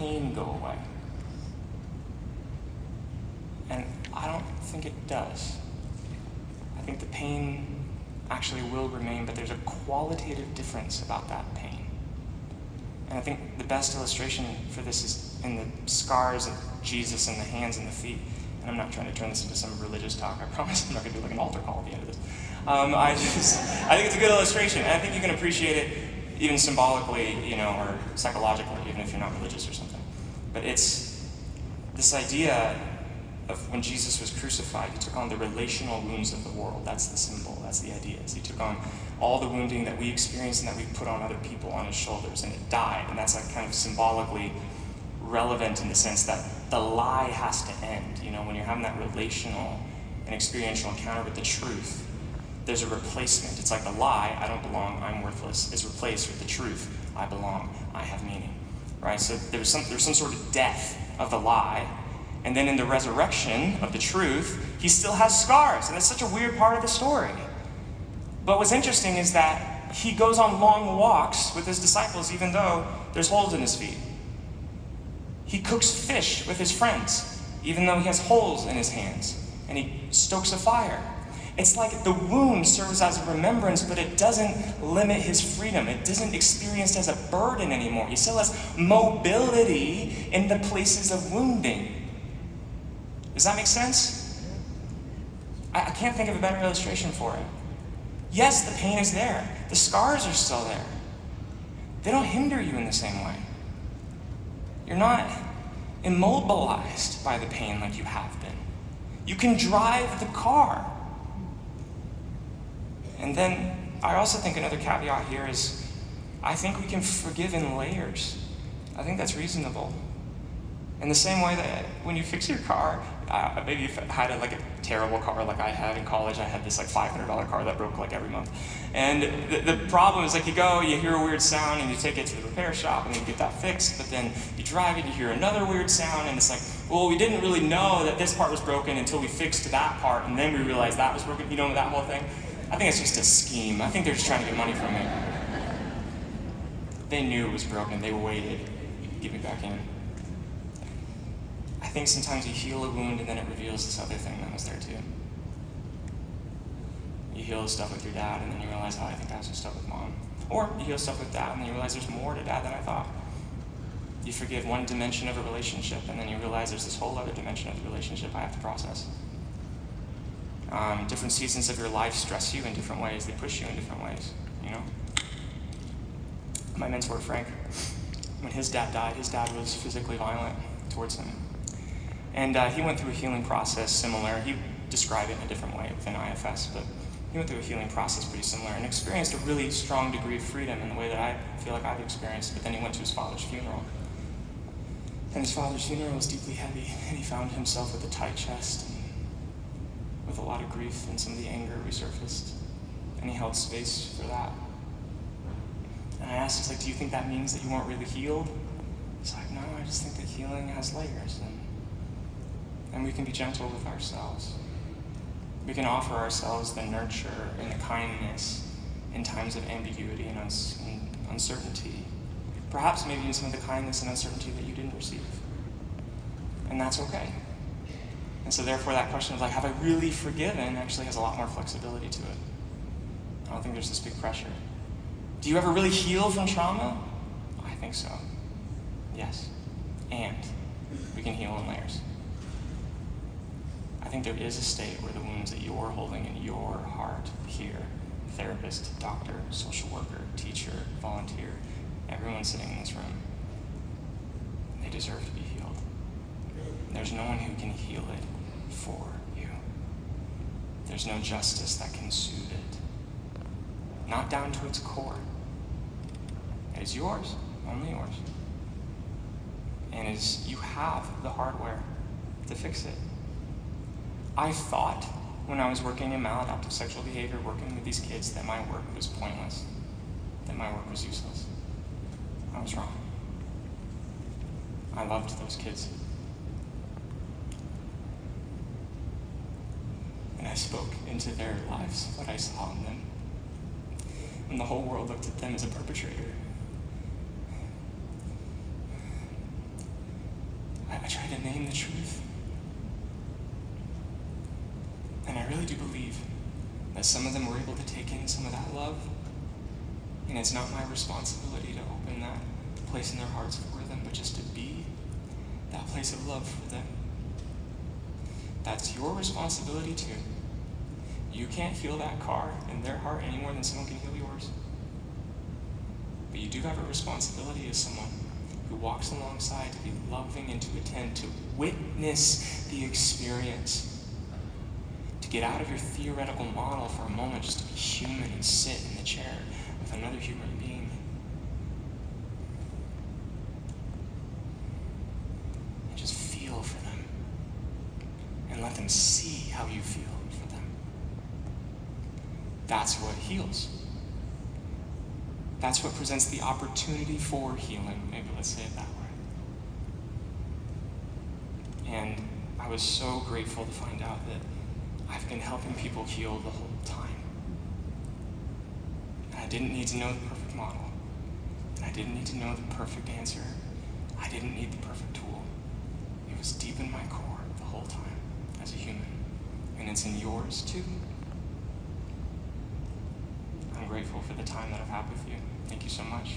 pain go away? And I don't think it does. I think the pain actually will remain, but there's a qualitative difference about that pain. And I think the best illustration for this is in the scars of Jesus in the hands and the feet. And I'm not trying to turn this into some religious talk. I promise I'm not going to do like an altar call at the end of this. I think it's a good illustration, and I think you can appreciate it even symbolically, or psychologically, even if you're not religious or something. But it's this idea of when Jesus was crucified, he took on the relational wounds of the world. That's the symbol, that's the idea. So he took on all the wounding that we experience and that we put on other people on his shoulders, and it died. And that's like kind of symbolically relevant in the sense that the lie has to end. When you're having that relational and experiential encounter with the truth, there's a replacement. It's like the lie, I don't belong, I'm worthless, is replaced with the truth, I belong, I have meaning. Right? So there's some sort of death of the lie, and then in the resurrection of the truth, he still has scars, and it's such a weird part of the story. But what's interesting is that he goes on long walks with his disciples even though there's holes in his feet. He cooks fish with his friends even though he has holes in his hands, and he stokes a fire. It's like the wound serves as a remembrance, but it doesn't limit his freedom. It isn't experienced as a burden anymore. He still has mobility in the places of wounding. Does that make sense? I can't think of a better illustration for it. Yes, the pain is there. The scars are still there. They don't hinder you in the same way. You're not immobilized by the pain like you have been. You can drive the car. And then I also think another caveat here is I think we can forgive in layers. I think that's reasonable. In the same way that when you fix your car, maybe you've had a terrible car like I had in college. I had this $500 car that broke every month. And the problem is you hear a weird sound and you take it to the repair shop and you get that fixed, but then you drive it, you hear another weird sound, and it's we didn't really know that this part was broken until we fixed that part, and then we realized that was broken, that whole thing. I think it's just a scheme. I think they're just trying to get money from me. They knew it was broken. They waited to get me back in. I think sometimes you heal a wound and then it reveals this other thing that was there too. You heal stuff with your dad and then you realize, I think I have some stuff with mom. Or you heal stuff with dad and then you realize there's more to dad than I thought. You forgive one dimension of a relationship and then you realize there's this whole other dimension of the relationship I have to process. Different seasons of your life stress you in different ways. They push you in different ways, My mentor, Frank, when his dad died, his dad was physically violent towards him. And he went through a healing process similar. He described it in a different way within IFS, but he went through a healing process pretty similar and experienced a really strong degree of freedom in the way that I feel like I've experienced, but then he went to his father's funeral. And his father's funeral was deeply heavy, and he found himself with a tight chest, and with a lot of grief, and some of the anger resurfaced, and he held space for that. And I asked, do you think that means that you weren't really healed? He's like, no, I just think that healing has layers, and we can be gentle with ourselves. We can offer ourselves the nurture and the kindness in times of ambiguity and uncertainty. Perhaps maybe even some of the kindness and uncertainty that you didn't receive. And that's okay. And so therefore that question of have I really forgiven actually has a lot more flexibility to it. I don't think there's this big pressure. Do you ever really heal from trauma? I think so. Yes. And we can heal in layers. I think there is a state where the wounds that you're holding in your heart here, therapist, doctor, social worker, teacher, volunteer, everyone sitting in this room, they deserve to be healed. There's no one who can heal it for you. There's no justice that can soothe it. Not down to its core. It is yours, only yours. And you have the hardware to fix it. I thought when I was working in maladaptive sexual behavior, working with these kids, that my work was pointless, that my work was useless. I was wrong. I loved those kids. And I spoke into their lives what I saw in them. And the whole world looked at them as a perpetrator. try to name the truth. And I really do believe that some of them were able to take in some of that love, and it's not my responsibility to open that place in their hearts for them, but just to be that place of love for them. That's your responsibility too. You can't heal that car in their heart any more than someone can heal yours. But you do have a responsibility as someone who walks alongside to be loving and to attend, to witness the experience, to get out of your theoretical model for a moment, just to be human and sit in the chair with another human being. And just feel for them. And let them see how you feel for them. That's what heals. That's what presents the opportunity for healing. Maybe let's say it that way. And I was so grateful to find out that I've been helping people heal the whole time. And I didn't need to know the perfect model. And I didn't need to know the perfect answer. I didn't need the perfect tool. It was deep in my core the whole time as a human. And it's in yours too. I'm grateful for the time that I've had with you. Thank you so much.